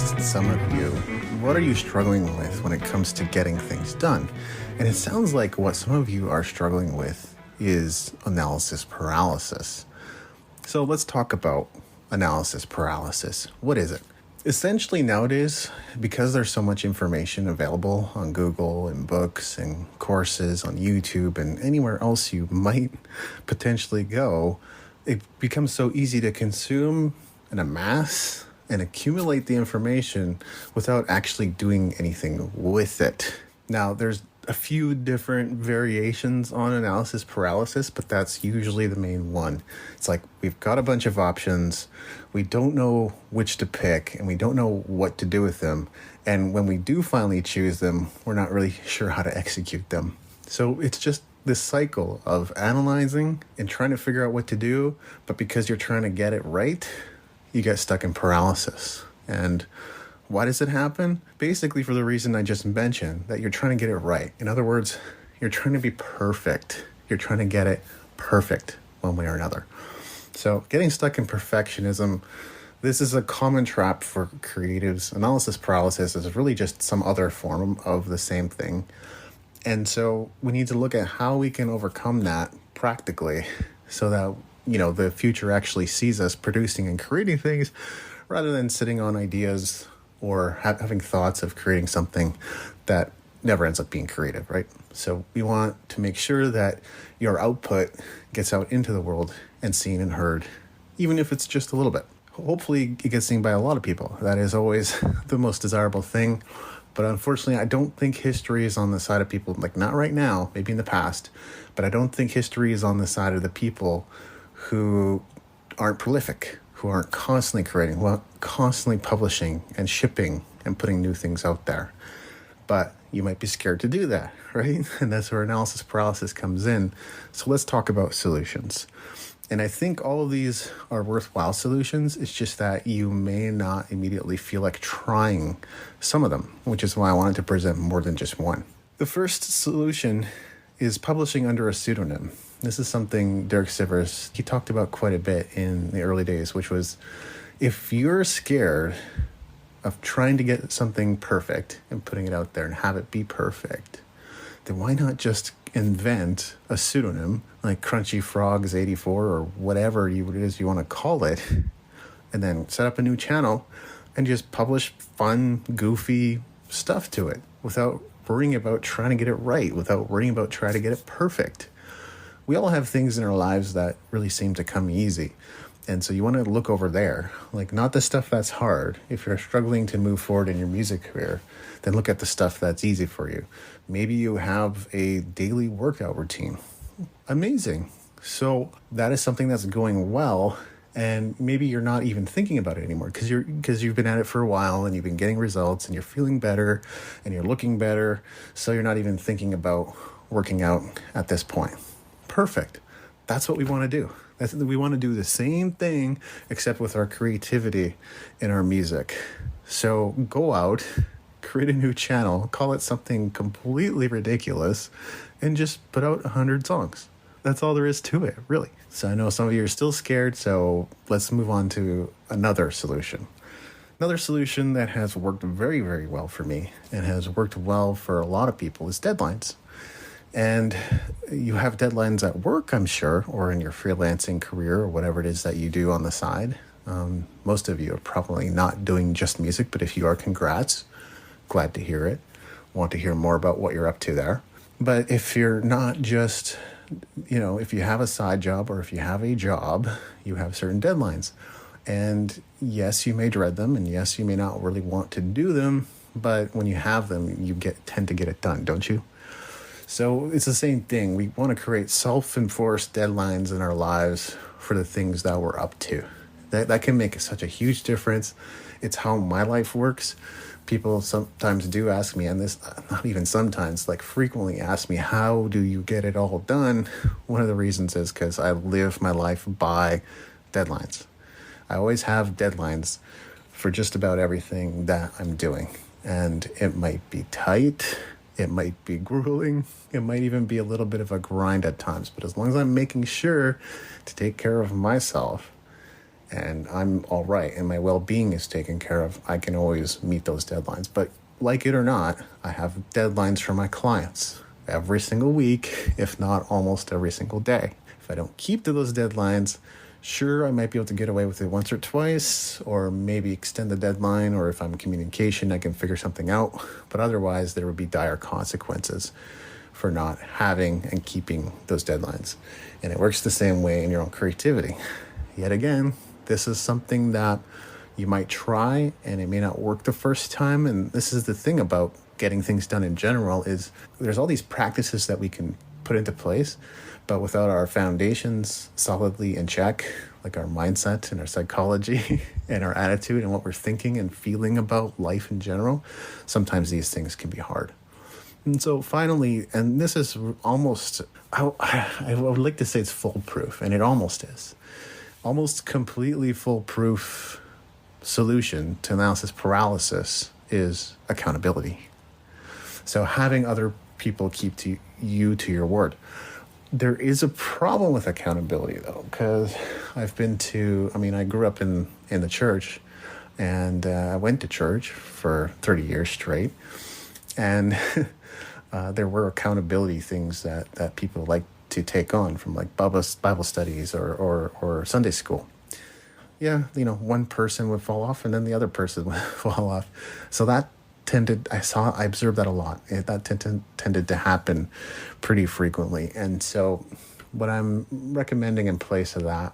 asked some of you, what are you struggling with when it comes to getting things done? And it sounds like what some of you are struggling with is analysis paralysis. So let's talk about analysis paralysis. What is it? Essentially nowadays, because there's so much information available on Google and books and courses on YouTube and anywhere else you might potentially go, it becomes so easy to consume and amass and accumulate the information without actually doing anything with it. Now, there's a few different variations on analysis paralysis, but that's usually the main one. It's like we've got a bunch of options, we don't know which to pick, and we don't know what to do with them. And when we do finally choose them, we're not really sure how to execute them. So it's just this cycle of analyzing and trying to figure out what to do, but because you're trying to get it right, you get stuck in paralysis. And why does it happen? Basically for the reason I just mentioned, that you're trying to get it right. In other words, you're trying to be perfect. You're trying to get it perfect one way or another. So getting stuck in perfectionism, this is a common trap for creatives. Analysis paralysis is really just some other form of the same thing. And so we need to look at how we can overcome that practically so that, the future actually sees us producing and creating things rather than sitting on ideas or having thoughts of creating something that never ends up being creative, right? So we want to make sure that your output gets out into the world and seen and heard, even if it's just a little bit. Hopefully it gets seen by a lot of people. That is always the most desirable thing. But unfortunately, I don't think history is on the side of people, like not right now, maybe in the past, but I don't think history is on the side of the people who aren't prolific, who aren't constantly creating, who aren't constantly publishing and shipping and putting new things out there. But you might be scared to do that, right? And that's where analysis paralysis comes in. So let's talk about solutions. And I think all of these are worthwhile solutions. It's just that you may not immediately feel like trying some of them, which is why I wanted to present more than just one. The first solution is publishing under a pseudonym. This is something Derek Sivers, he talked about quite a bit in the early days, which was if you're scared of trying to get something perfect and putting it out there and have it be perfect, then why not just invent a pseudonym like Crunchy Frogs 84 or whatever it is you want to call it, and then set up a new channel and just publish fun, goofy stuff to it without worrying about trying to get it right, without worrying about trying to get it perfect. We all have things in our lives that really seem to come easy. And so you want to look over there, like not the stuff that's hard. If you're struggling to move forward in your music career, then look at the stuff that's easy for you. Maybe you have a daily workout routine. Amazing. So that is something that's going well. And maybe you're not even thinking about it anymore because you've been at it for a while and you've been getting results and you're feeling better and you're looking better. So you're not even thinking about working out at this point. Perfect. That's what we want to do. We want to do the same thing except with our creativity in our music. So go out, create a new channel, call it something completely ridiculous, and just put out 100 songs. That's all there is to it, really. So I know some of you are still scared, so let's move on to another solution. Another solution that has worked very, very well for me and has worked well for a lot of people is deadlines. And you have deadlines at work, I'm sure, or in your freelancing career or whatever it is that you do on the side. Most of you are probably not doing just music, but if you are, congrats. Glad to hear it. Want to hear more about what you're up to there. But if you're not just, if you have a side job or if you have a job, you have certain deadlines. And yes, you may dread them, and yes, you may not really want to do them, but when you have them, you tend to get it done, don't you? So it's the same thing. We want to create self-enforced deadlines in our lives for the things that we're up to. That can make such a huge difference. It's how my life works. People sometimes do ask me, and this, not even sometimes, like frequently ask me, how do you get it all done? One of the reasons is because I live my life by deadlines. I always have deadlines for just about everything that I'm doing. And it might be tight. It might be grueling. It might even be a little bit of a grind at times. But as long as I'm making sure to take care of myself and I'm all right and my well-being is taken care of, I can always meet those deadlines. But like it or not, I have deadlines for my clients every single week, if not almost every single day. If I don't keep to those deadlines, sure, I might be able to get away with it once or twice, or maybe extend the deadline, or if I'm in communication, I can figure something out. But otherwise, there would be dire consequences for not having and keeping those deadlines. And it works the same way in your own creativity. Yet again, this is something that you might try and it may not work the first time. And this is the thing about getting things done in general, is there's all these practices that we can put into place, but without our foundations solidly in check, like our mindset and our psychology and our attitude and what we're thinking and feeling about life in general, sometimes these things can be hard. And so finally, and this is almost, I would like to say it's foolproof, and it almost is. Almost completely foolproof solution to analysis paralysis is accountability. So having other people keep to your word. There is a problem with accountability, though, because I grew up in the church, and I went to church for 30 years straight, and there were accountability things that people like to take on, from like Bible studies or Sunday school. Yeah, one person would fall off and then the other person would fall off. So that I observed that a lot. That tended to happen pretty frequently. And so what I'm recommending in place of that,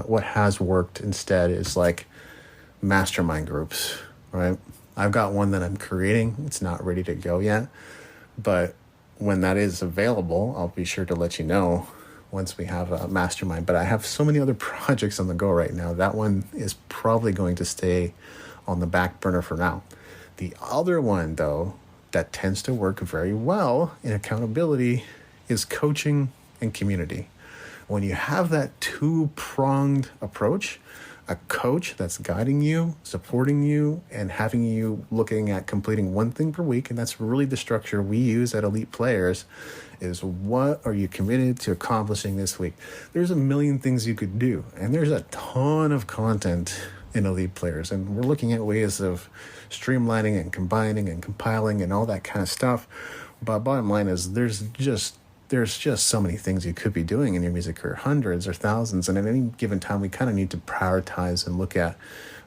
what has worked instead, is like mastermind groups, right? I've got one that I'm creating. It's not ready to go yet, but when that is available, I'll be sure to let you know once we have a mastermind. But I have so many other projects on the go right now. That one is probably going to stay on the back burner for now. The other one, though, that tends to work very well in accountability is coaching and community. When you have that two-pronged approach, a coach that's guiding you, supporting you, and having you looking at completing one thing per week, and that's really the structure we use at Elite Players, is what are you committed to accomplishing this week? There's a million things you could do, and there's a ton of content in Elite Players, and we're looking at ways of streamlining and combining and compiling and all that kind of stuff. But bottom line is there's just so many things you could be doing in your music career, hundreds or thousands. And at any given time, we kind of need to prioritize and look at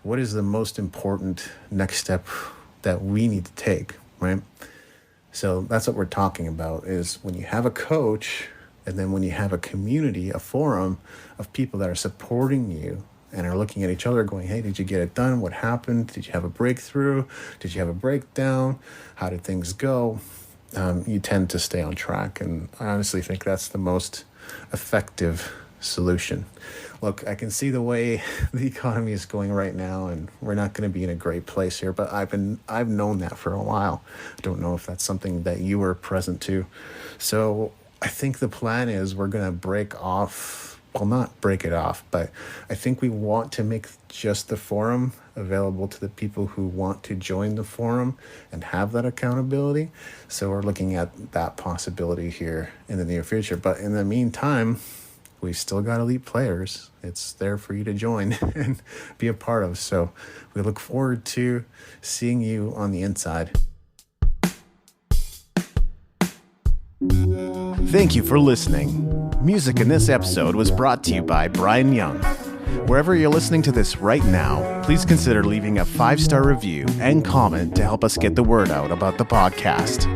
what is the most important next step that we need to take, right? So that's what we're talking about, is when you have a coach, and then when you have a community, a forum of people that are supporting you and are looking at each other going, hey, did you get it done? What happened? Did you have a breakthrough? Did you have a breakdown? How did things go? You tend to stay on track. And I honestly think that's the most effective solution. Look, I can see the way the economy is going right now, and we're not going to be in a great place here, but I've known that for a while. I don't know if that's something that you were present to. So I think the plan is we're going to break off, well, not break it off, but I think we want to make just the forum available to the people who want to join the forum and have that accountability. So we're looking at that possibility here in the near future. But in the meantime, we've still got Elite Players. It's there for you to join and be a part of. So we look forward to seeing you on the inside. Thank you for listening. Music in this episode was brought to you by Brian Young. Wherever you're listening to this right now, please consider leaving a 5-star review and comment to help us get the word out about the podcast.